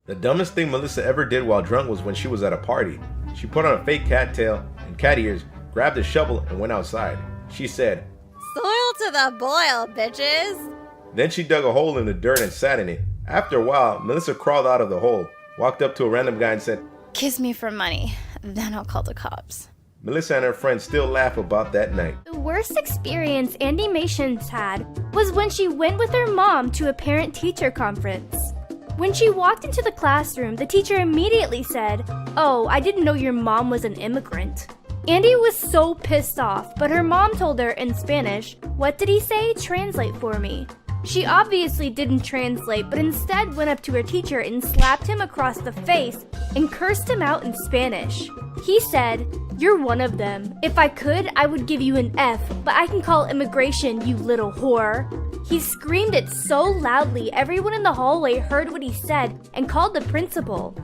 The dumbest thing Melissa ever did while drunk was when she was at a party. She put on a fake cat tail and cat ears, grabbed a shovel, and went outside. She said, "Soil to the boil, bitches!" Then she dug a hole in the dirt and sat in it. After a while, Melissa crawled out of the hole, walked up to a random guy and said, "Kiss me for money, then I'll call the cops." Melissa and her friends still laugh about that night. The worst experience Andy Mations had was when she went with her mom to a parent-teacher conference. When she walked into the classroom, the teacher immediately said, "Oh, I didn't know your mom was an immigrant." Andy was so pissed off, but her mom told her in Spanish, "What did he say? Translate for me." She obviously didn't translate, but instead went up to her teacher and slapped him across the face and cursed him out in Spanish. He said, "You're one of them. If I could, I would give you an F, but I can call immigration, you little whore." He screamed it so loudly, everyone in the hallway heard what he said and called the principal.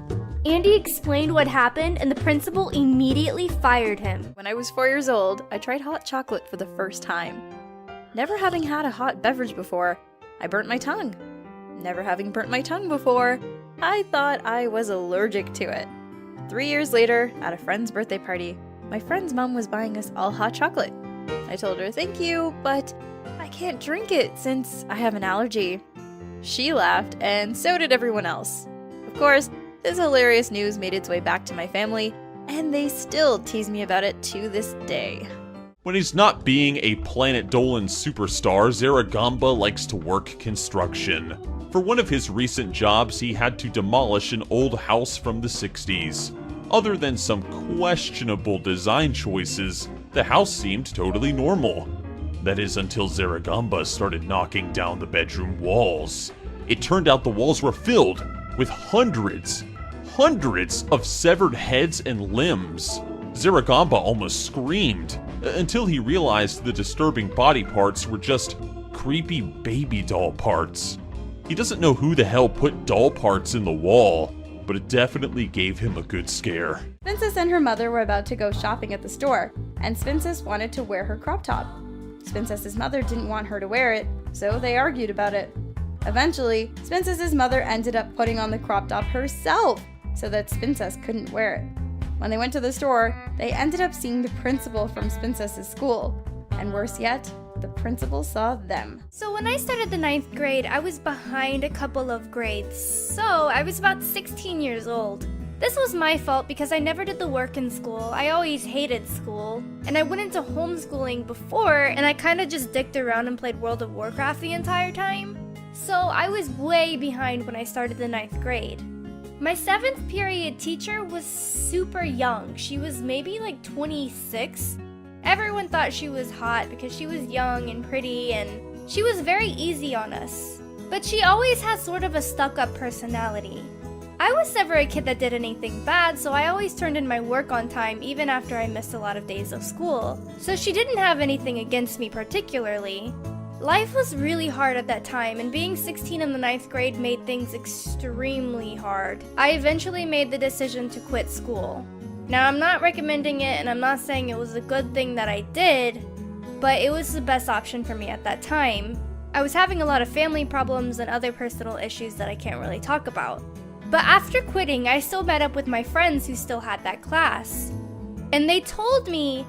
Andy explained what happened, and the principal immediately fired him. When I was 4 years old, I tried hot chocolate for the first time. Never having had a hot beverage before, I burnt my tongue. Never having burnt my tongue before, I thought I was allergic to it. 3 years later, at a friend's birthday party, my friend's mom was buying us all hot chocolate. I told her thank you, but I can't drink it since I have an allergy. She laughed, and so did everyone else. Of course, this hilarious news made its way back to my family, and they still tease me about it to this day. When he's not being a Planet Dolan superstar, Zaragamba likes to work construction. For one of his recent jobs, he had to demolish an old house from the 60s. Other than some questionable design choices, the house seemed totally normal. That is until Zaragamba started knocking down the bedroom walls. It turned out the walls were filled with hundreds of severed heads and limbs. Zaragamba almost screamed, until he realized the disturbing body parts were just creepy baby doll parts. He doesn't know who the hell put doll parts in the wall, but it definitely gave him a good scare. Svinces and her mother were about to go shopping at the store, and Svinces wanted to wear her crop top. Svinces' mother didn't want her to wear it, so they argued about it. Eventually, Svinces' mother ended up putting on the crop top herself, so that Svinces couldn't wear it. When they went to the store, they ended up seeing the principal from Svinces' school, and worse yet, the principal saw them. So when I started the 9th grade, I was behind a couple of grades, so I was about 16 years old. This was my fault because I never did the work in school. I always hated school. And I went into homeschooling before, and I kind of just dicked around and played World of Warcraft the entire time. So I was way behind when I started the 9th grade. My 7th period teacher was super young. She was maybe like 26. Everyone thought she was hot because she was young and pretty, and she was very easy on us. But she always had sort of a stuck-up personality. I was never a kid that did anything bad, so I always turned in my work on time even after I missed a lot of days of school. So she didn't have anything against me particularly. Life was really hard at that time, and being 16 in the 9th grade made things extremely hard. I eventually made the decision to quit school. Now, I'm not recommending it, and I'm not saying it was a good thing that I did, but it was the best option for me at that time. I was having a lot of family problems and other personal issues that I can't really talk about. But after quitting, I still met up with my friends who still had that class. And they told me,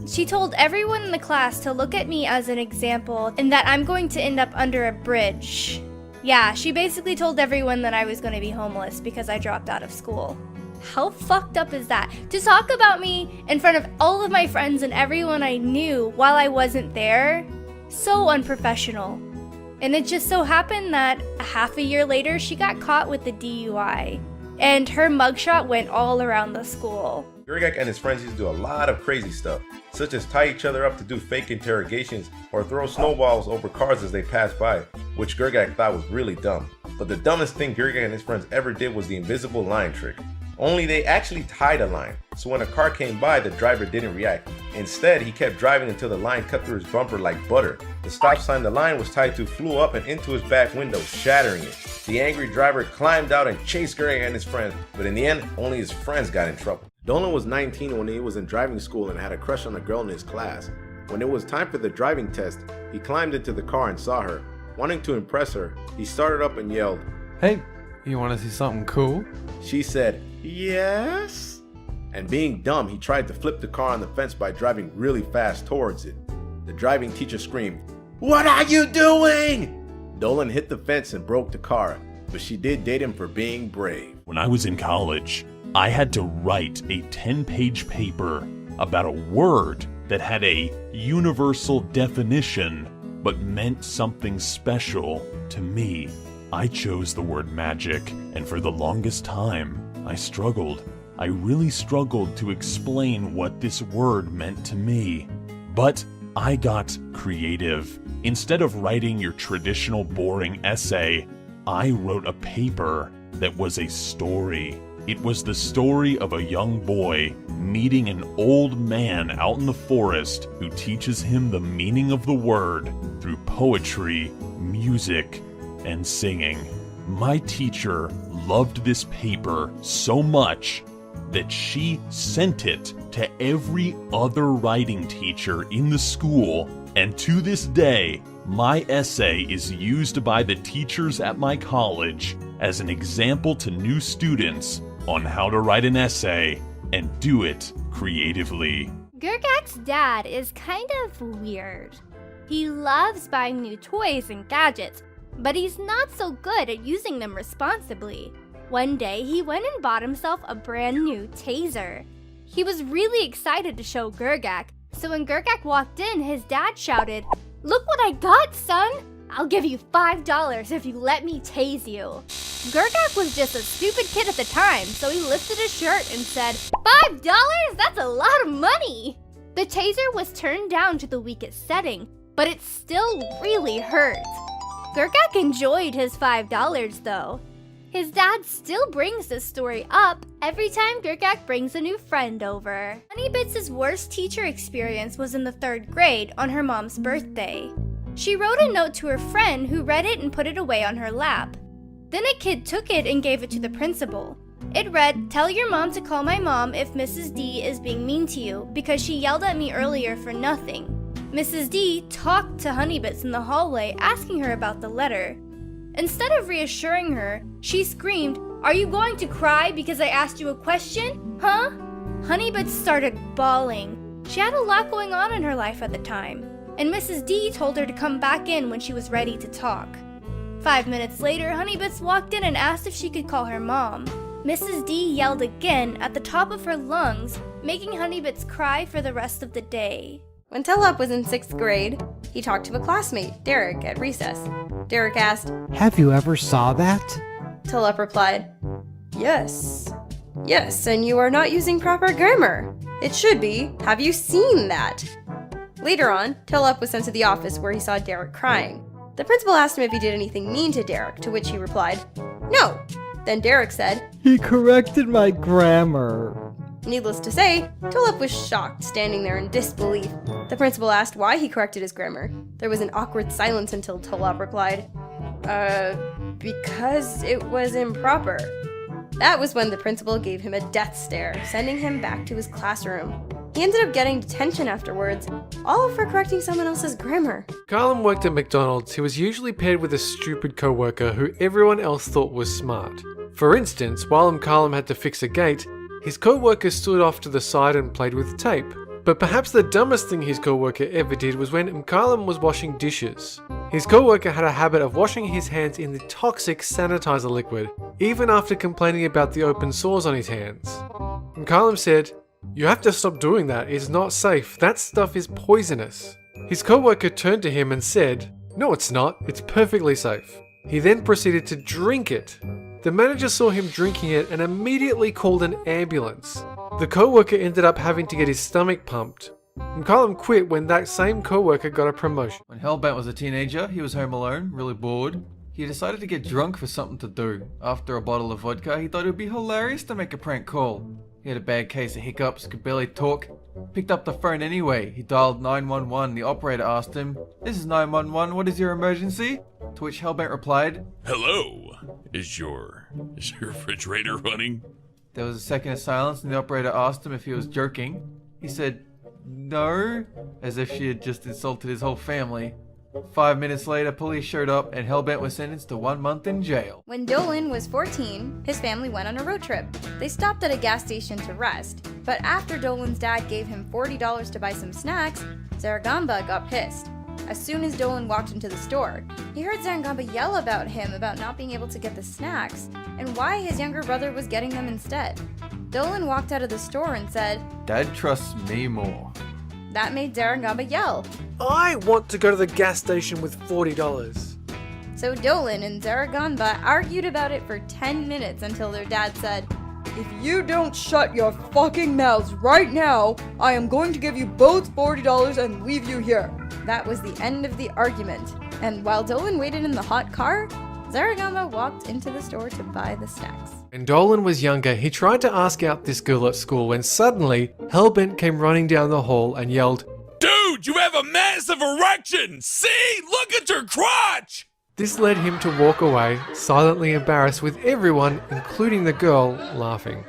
she told everyone in the class to look at me as an example and that I'm going to end up under a bridge. Yeah, she basically told everyone that I was going to be homeless because I dropped out of school. How fucked up is that? To talk about me in front of all of my friends and everyone I knew while I wasn't there? So unprofessional. And it just so happened that a half a year later, she got caught with the DUI. And her mugshot went all around the school. Grgak and his friends used to do a lot of crazy stuff, such as tie each other up to do fake interrogations or throw snowballs over cars as they passed by, which Grgak thought was really dumb. But the dumbest thing Grgak and his friends ever did was the invisible line trick. Only they actually tied a line, so when a car came by, the driver didn't react. Instead, he kept driving until the line cut through his bumper like butter. The stop sign the line was tied to flew up and into his back window, shattering it. The angry driver climbed out and chased Grgak and his friends, but in the end, only his friends got in trouble. Dolan was 19 when he was in driving school and had a crush on a girl in his class. When it was time for the driving test, he climbed into the car and saw her. Wanting to impress her, he started up and yelled, "Hey, You want to see something cool? She said, yes. And being dumb, he tried to flip the car on the fence by driving really fast towards it. The driving teacher screamed, "What are you doing?" Dolan hit the fence and broke the car, but she did date him for being brave. When I was in college, I had to write a 10-page paper about a word that had a universal definition but meant something special to me. I chose the word magic, and for the longest time, I struggled. I really struggled to explain what this word meant to me. But I got creative. Instead of writing your traditional boring essay, I wrote a paper that was a story. It was the story of a young boy meeting an old man out in the forest who teaches him the meaning of the word through poetry, music, and singing. My teacher loved this paper so much that she sent it to every other writing teacher in the school, and to this day, my essay is used by the teachers at my college as an example to new students on how to write an essay and do it creatively. Gergak's dad is kind of weird. He loves buying new toys and gadgets, but he's not so good at using them responsibly. One day, he went and bought himself a brand new taser. He was really excited to show Gergak, so when Gergak walked in, his dad shouted, "Look what I got, son! I'll give you $5 if you let me tase you." Gergak was just a stupid kid at the time, so he lifted his shirt and said, "$5? That's a lot of money!" The taser was turned down to the weakest setting, but it still really hurt. Gergak enjoyed his $5 though. His dad still brings this story up every time Gergak brings a new friend over. Honeybits' worst teacher experience was in the 3rd grade on her mom's birthday. She wrote a note to her friend who read it and put it away on her lap. Then a kid took it and gave it to the principal. It read, "Tell your mom to call my mom if Mrs. D is being mean to you because she yelled at me earlier for nothing." Mrs. D talked to Honeybits in the hallway asking her about the letter. Instead of reassuring her, she screamed, "Are you going to cry because I asked you a question? Huh?" Honeybits started bawling. She had a lot going on in her life at the time, and Mrs. D told her to come back in when she was ready to talk. 5 minutes later, Honeybits walked in and asked if she could call her mom. Mrs. D yelled again at the top of her lungs, making Honeybits cry for the rest of the day. When Tellup was in 6th grade, he talked to a classmate, Derek, at recess. Derek asked, "Have you ever saw that?" Tellup replied, "Yes. Yes, and you are not using proper grammar. It should be, have you seen that?" Later on, Tellup was sent to the office where he saw Derek crying. The principal asked him if he did anything mean to Derek, to which he replied, "No." Then Derek said, "He corrected my grammar." Needless to say, Tulip was shocked, standing there in disbelief. The principal asked why he corrected his grammar. There was an awkward silence until Tulip replied, because it was improper." That was when the principal gave him a death stare, sending him back to his classroom. He ended up getting detention afterwards, all for correcting someone else's grammar. Carlin worked at McDonald's. He was usually paired with a stupid co-worker who everyone else thought was smart. For instance, while Carlin had to fix a gate, his co-worker stood off to the side and played with tape. But perhaps the dumbest thing his co-worker ever did was when Carlin was washing dishes. His co-worker had a habit of washing his hands in the toxic sanitizer liquid, even after complaining about the open sores on his hands. Carlin said, "You have to stop doing that, it's not safe, that stuff is poisonous." His co-worker turned to him and said, "No, it's not, it's perfectly safe." He then proceeded to drink it. The manager saw him drinking it and immediately called an ambulance. The co-worker ended up having to get his stomach pumped. Carlin quit when that same co-worker got a promotion. When Hellbent was a teenager, he was home alone, really bored. He decided to get drunk for something to do. After a bottle of vodka, he thought it would be hilarious to make a prank call. He had a bad case of hiccups, could barely talk. Picked up the phone anyway. He dialed 911. The operator asked him, "This is 911, what is your emergency?" To which Hellbent replied, Hello, is your refrigerator running? There was a second of silence and the operator asked him if he was joking. He said, "No," as if she had just insulted his whole family. 5 minutes later, police showed up and Hellbent was sentenced to 1 month in jail. When Dolan was 14, his family went on a road trip. They stopped at a gas station to rest, but after Dolan's dad gave him $40 to buy some snacks, Zaragamba got pissed. As soon as Dolan walked into the store, he heard Zaragamba yell about him about not being able to get the snacks, and why his younger brother was getting them instead. Dolan walked out of the store and said, Dad trusts me more. that made Zaragamba yell. I want to go to the gas station with $40. So Dolan and Zaragamba argued about it for 10 minutes until their dad said, If you don't shut your fucking mouths right now, I am going to give you both $40 and leave you here. that was the end of the argument. And while Dolan waited in the hot car, Zaragamba walked into the store to buy the snacks. When Dolan was younger, he tried to ask out this girl at school when suddenly Hellbent came running down the hall and yelled, Dude, you have a massive erection! See? Look at your crotch! This led him to walk away, silently embarrassed, with everyone, including the girl, laughing.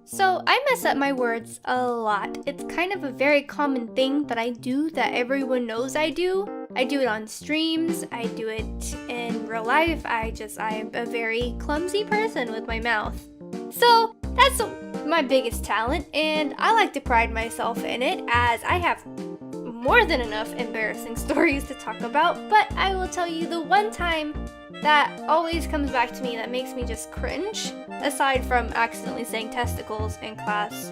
So I mess up my words a lot. It's kind of a very common thing that I do that everyone knows I do. I do it on streams, I do it in real life. I'm a very clumsy person with my mouth. So that's my biggest talent, and I like to pride myself in it, as I have more than enough embarrassing stories to talk about. But I will tell you the one time that always comes back to me that makes me just cringe, aside from accidentally saying testicles in class.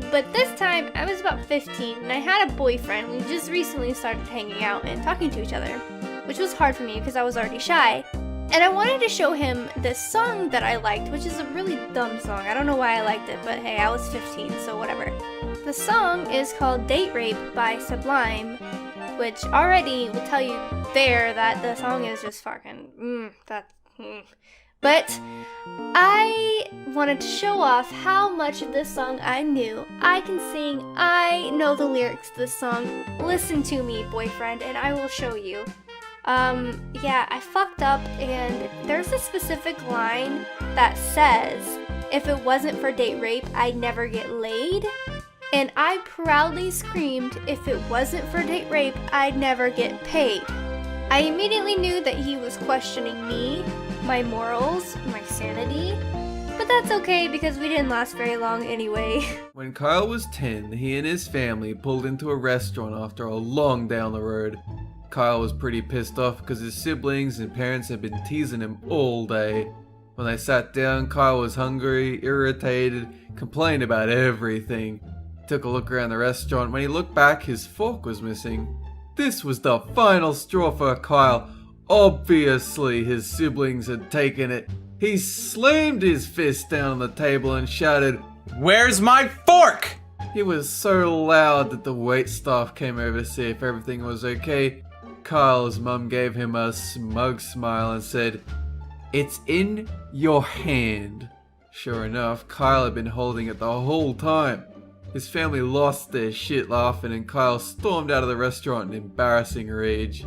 But this time, I was about 15 and I had a boyfriend. We just recently started hanging out and talking to each other, which was hard for me because I was already shy. And I wanted to show him this song that I liked, which is a really dumb song. I don't know why I liked it, but hey, I was 15, so whatever. The song is called Date Rape by Sublime, which already will tell you there that the song is just fucking, But I wanted to show off how much of this song I knew. I can sing, I know the lyrics to this song. Listen to me, boyfriend, and I will show you. Yeah, I fucked up, and there's a specific line that says, if it wasn't for date rape, I'd never get laid. And I proudly screamed, if it wasn't for date rape, I'd never get paid. I immediately knew that he was questioning me, my morals, my sanity, but that's okay because we didn't last very long anyway. When Kyle was 10, he and his family pulled into a restaurant after a long day on the road. Kyle was pretty pissed off because his siblings and parents had been teasing him all day. When they sat down, Kyle was hungry, irritated, complained about everything. He took a look around the restaurant. When he looked back, his fork was missing. This was the final straw for Kyle. Obviously, his siblings had taken it. He slammed his fist down on the table and shouted, Where's my fork? He was so loud that the waitstaff came over to see if everything was okay. Kyle's mum gave him a smug smile and said, It's in your hand. Sure enough, Kyle had been holding it the whole time. His family lost their shit laughing, and Kyle stormed out of the restaurant in embarrassing rage.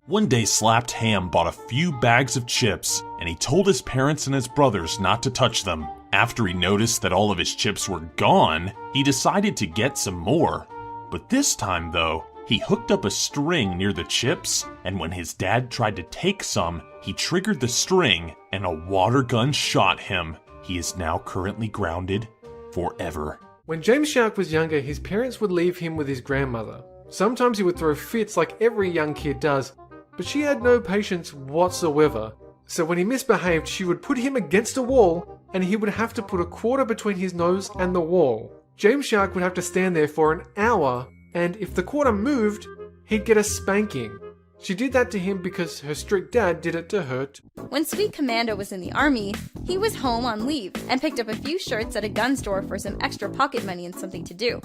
One day, Slapped Ham bought a few bags of chips, and he told his parents and his brothers not to touch them. After he noticed that all of his chips were gone, he decided to get some more. But this time, though, he hooked up a string near the chips, and when his dad tried to take some, he triggered the string, and a water gun shot him. He is now currently grounded forever. When James Shark was younger, his parents would leave him with his grandmother. Sometimes he would throw fits like every young kid does, but she had no patience whatsoever. So when he misbehaved, she would put him against a wall, and he would have to put a quarter between his nose and the wall. James Shark would have to stand there for an hour, and if the quarter moved, he'd get a spanking. She did that to him because her strict dad did it to her. When Sweet Commando was in the army, he was home on leave and picked up a few shirts at a gun store for some extra pocket money and something to do.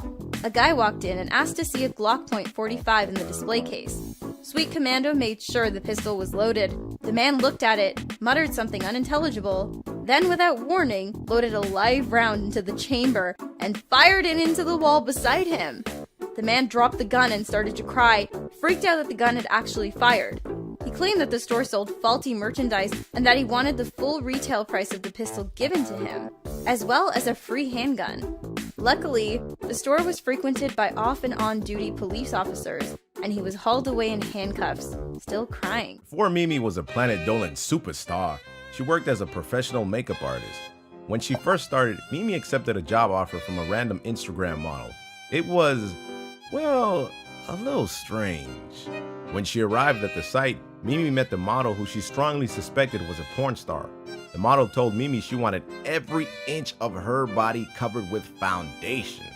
A guy walked in and asked to see a Glock .45 in the display case. Sweet Commando made sure the pistol was loaded. The man looked at it, muttered something unintelligible, then without warning, loaded a live round into the chamber and fired it into the wall beside him. The man dropped the gun and started to cry, freaked out that the gun had actually fired. He claimed that the store sold faulty merchandise and that he wanted the full retail price of the pistol given to him, as well as a free handgun. Luckily, the store was frequented by off and on duty police officers, and he was hauled away in handcuffs, still crying. Before Mimi was a Planet Dolan superstar, she worked as a professional makeup artist. When she first started, Mimi accepted a job offer from a random Instagram model. It was, well, a little strange. When she arrived at the site, Mimi met the model who she strongly suspected was a porn star. The model told Mimi she wanted every inch of her body covered with foundation.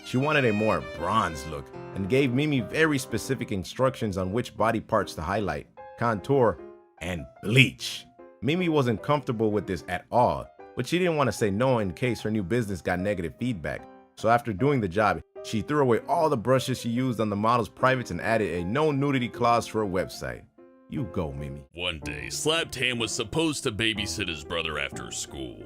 She wanted a more bronze look and gave Mimi very specific instructions on which body parts to highlight, contour, and bleach. Mimi wasn't comfortable with this at all, but she didn't want to say no in case her new business got negative feedback. So after doing the job, she threw away all the brushes she used on the model's privates and added a no nudity clause for her website. You go, Mimi. One day, Slapped Ham was supposed to babysit his brother after school.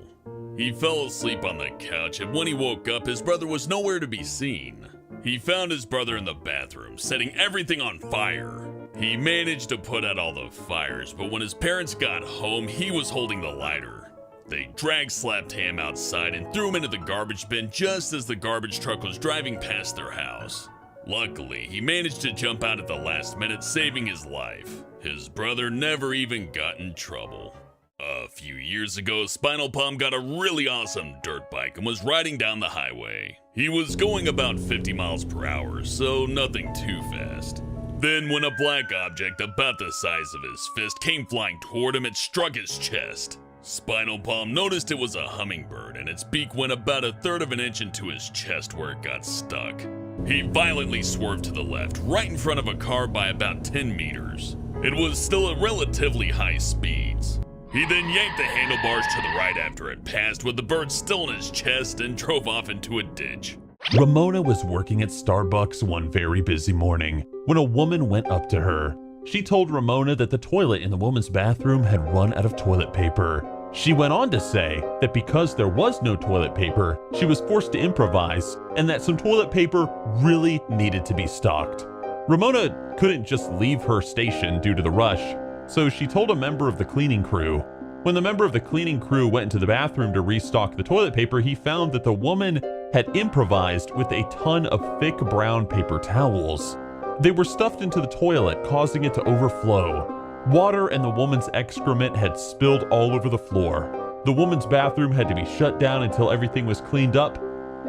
He fell asleep on the couch, and when he woke up, his brother was nowhere to be seen. He found his brother in the bathroom, setting everything on fire. He managed to put out all the fires, but when his parents got home, he was holding the lighter. They dragged Slapped Ham outside and threw him into the garbage bin just as the garbage truck was driving past their house. Luckily, he managed to jump out at the last minute, saving his life. His brother never even got in trouble. A few years ago, Spinal Palm got a really awesome dirt bike and was riding down the highway. He was going about 50 miles per hour, so nothing too fast. Then when a black object about the size of his fist came flying toward him, it struck his chest. Spinal Palm noticed it was a hummingbird, and its beak went about 1/3 of an inch into his chest where it got stuck. He violently swerved to the left, right in front of a car by about 10 meters. It was still at relatively high speeds. He then yanked the handlebars to the right after it passed with the bird still in his chest and drove off into a ditch. Ramona was working at Starbucks one very busy morning when a woman went up to her. She told Ramona that the toilet in the woman's bathroom had run out of toilet paper. She went on to say that because there was no toilet paper, she was forced to improvise, and that some toilet paper really needed to be stocked. Ramona couldn't just leave her station due to the rush, so she told a member of the cleaning crew. When the member of the cleaning crew went into the bathroom to restock the toilet paper, he found that the woman had improvised with a ton of thick brown paper towels. They were stuffed into the toilet, causing it to overflow. Water and the woman's excrement had spilled all over the floor. The woman's bathroom had to be shut down until everything was cleaned up,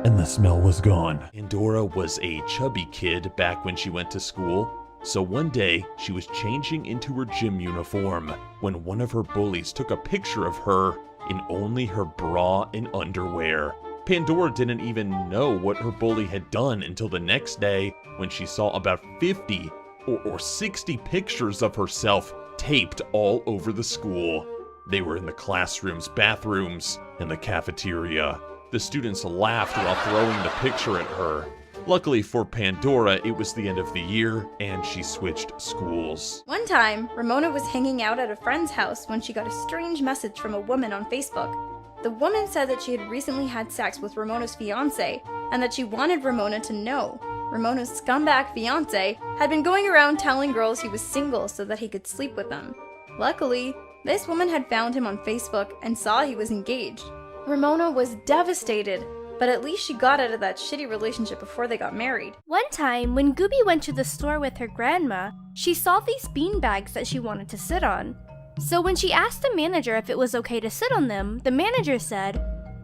and the smell was gone. Pandora was a chubby kid back when she went to school, so one day she was changing into her gym uniform when one of her bullies took a picture of her in only her bra and underwear. Pandora didn't even know what her bully had done until the next day when she saw about 50 or 60 pictures of herself taped all over the school. They were in the classrooms, bathrooms, and the cafeteria. The students laughed while throwing the picture at her. Luckily for Pandora, it was the end of the year and she switched schools. One time, Ramona was hanging out at a friend's house when she got a strange message from a woman on Facebook. The woman said that she had recently had sex with Ramona's fiancé and that she wanted Ramona to know. Ramona's scumbag fiancé had been going around telling girls he was single so that he could sleep with them. Luckily, this woman had found him on Facebook and saw he was engaged. Ramona was devastated, but at least she got out of that shitty relationship before they got married. One time, when Gooby went to the store with her grandma, she saw these beanbags that she wanted to sit on. So when she asked the manager if it was okay to sit on them, the manager said,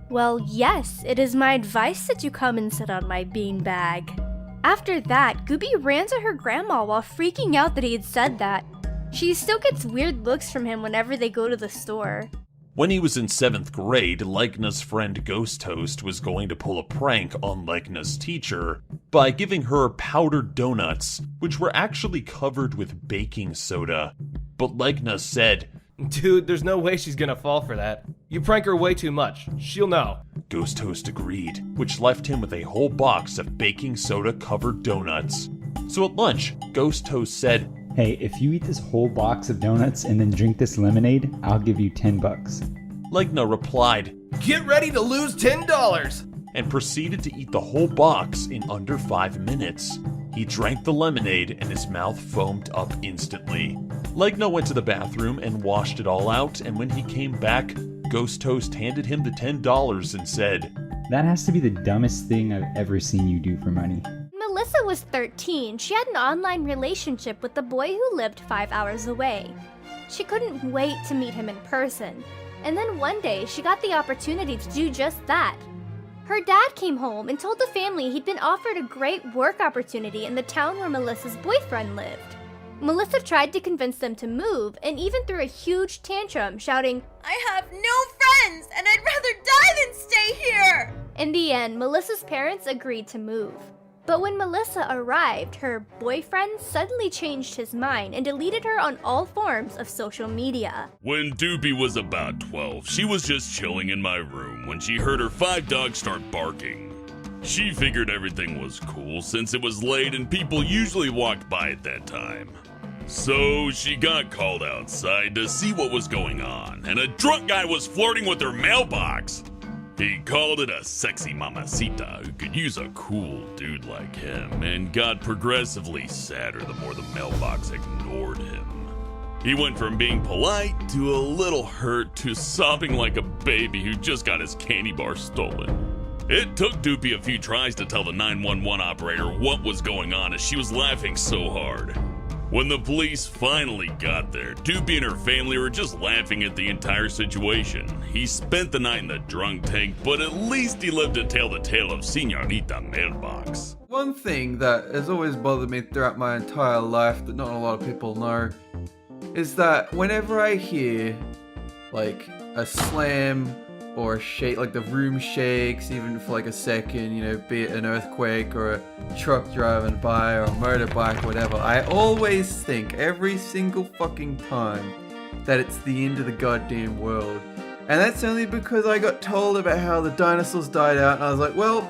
"Well, yes, it is my advice that you come and sit on my beanbag." After that, Gooby ran to her grandma while freaking out that he had said that. She still gets weird looks from him whenever they go to the store. When he was in 7th grade, Legna's friend Ghost Toast was going to pull a prank on Legna's teacher by giving her powdered donuts, which were actually covered with baking soda. But Legna said, Dude, there's no way she's gonna fall for that. You prank her way too much. She'll know. Ghost Toast agreed, which left him with a whole box of baking soda covered donuts. So at lunch, Ghost Toast said, "Hey, if you eat this whole box of donuts and then drink this lemonade, I'll give you $10. Legna replied, "Get ready to lose $10! And proceeded to eat the whole box in under 5 minutes. He drank the lemonade and his mouth foamed up instantly. Legna went to the bathroom and washed it all out, and when he came back, Ghost Toast handed him the $10 and said, That has to be the dumbest thing I've ever seen you do for money." Melissa Melissa was 13, she had an online relationship with the boy who lived 5 hours away. She couldn't wait to meet him in person, and then one day she got the opportunity to do just that. Her dad came home and told the family he'd been offered a great work opportunity in the town where Melissa's boyfriend lived. Melissa tried to convince them to move and even threw a huge tantrum, shouting, I have no friends, and I'd rather die than stay here! In the end, Melissa's parents agreed to move. But when Melissa arrived, her boyfriend suddenly changed his mind and deleted her on all forms of social media. When Doopy was about 12, she was just chilling in my room when she heard her 5 dogs start barking. She figured everything was cool since it was late and people usually walked by at that time. So she got called outside to see what was going on, and a drunk guy was flirting with her mailbox. He called it a sexy mamacita who could use a cool dude like him, and got progressively sadder the more the mailbox ignored him. He went from being polite to a little hurt to sobbing like a baby who just got his candy bar stolen. It took Doopy a few tries to tell the 911 operator what was going on as she was laughing so hard. When the police finally got there, Doopy and her family were just laughing at the entire situation. He spent the night in the drunk tank, but at least he lived to tell the tale of Señorita Mailbox. One thing that has always bothered me throughout my entire life that not a lot of people know is that whenever I hear like a slam or a shake, like the room shakes even for like a second, you know, be it an earthquake or a truck driving by or a motorbike or whatever, I always think every single fucking time that it's the end of the goddamn world. And that's only because I got told about how the dinosaurs died out and I was like, well,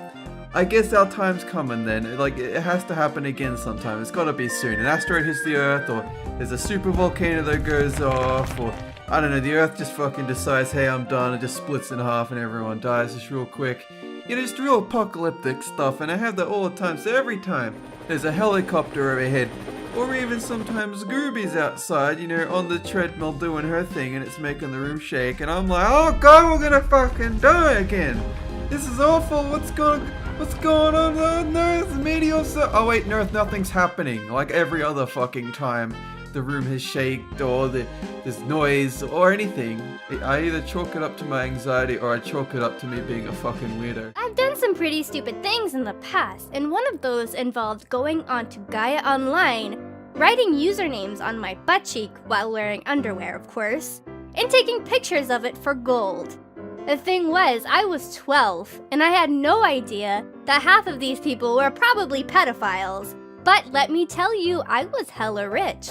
I guess our time's coming then. Like, it has to happen again sometime. It's gotta be soon. An asteroid hits the Earth, or there's a super volcano that goes off, or I don't know, the Earth just fucking decides, hey, I'm done, it just splits in half and everyone dies just real quick. You know, just real apocalyptic stuff, and I have that all the time. So every time there's a helicopter overhead, or even sometimes Gooby's outside, you know, on the treadmill doing her thing, and it's making the room shake, and I'm like, oh god, we're gonna fucking die again. This is awful. What's going on? Earth, meteor, oh wait, Earth, nothing's happening. Like every other fucking time the room has shaked or there's noise or anything. I either chalk it up to my anxiety or I chalk it up to me being a fucking weirdo. I've done some pretty stupid things in the past, and one of those involved going onto Gaia Online, writing usernames on my butt cheek while wearing underwear, of course, and taking pictures of it for gold. The thing was, I was 12, and I had no idea that half of these people were probably pedophiles. But let me tell you, I was hella rich.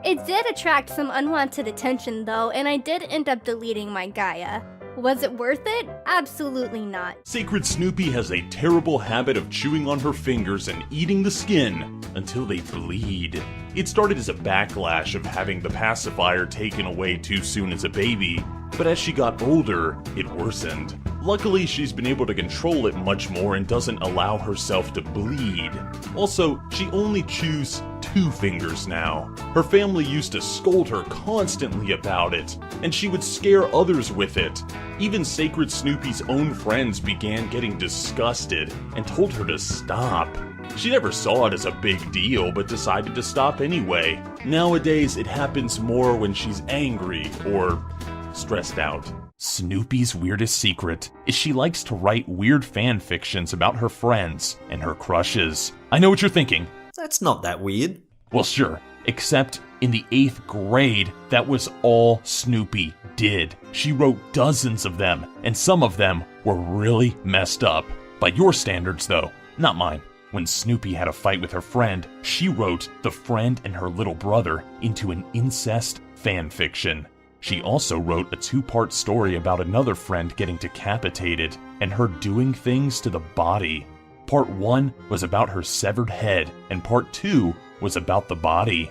It did attract some unwanted attention though, and I did end up deleting my Gaia. Was it worth it? Absolutely not. Sacred Snoopy has a terrible habit of chewing on her fingers and eating the skin until they bleed. It started as a backlash of having the pacifier taken away too soon as a baby, but as she got older, it worsened. Luckily, she's been able to control it much more and doesn't allow herself to bleed. Also, she only chews 2 fingers now. Her family used to scold her constantly about it, and she would scare others with it. Even Sacred Snoopy's own friends began getting disgusted and told her to stop. She never saw it as a big deal, but decided to stop anyway. Nowadays, it happens more when she's angry or stressed out. Snoopy's weirdest secret is she likes to write weird fan fictions about her friends and her crushes. I know what you're thinking. That's not that weird. Well, sure, except in the 8th grade, that was all Snoopy did. She wrote dozens of them, and some of them were really messed up. By your standards, though, not mine. When Snoopy had a fight with her friend, she wrote the friend and her little brother into an incest fan fiction. She also wrote a 2-part story about another friend getting decapitated and her doing things to the body. Part 1 was about her severed head, and Part 2 was about the body.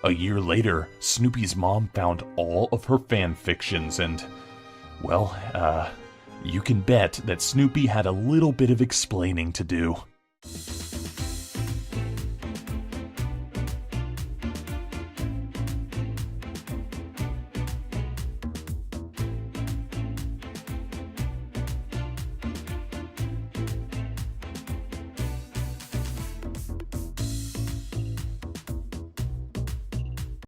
A year later, Snoopy's mom found all of her fan fictions and, well, you can bet that Snoopy had a little bit of explaining to do.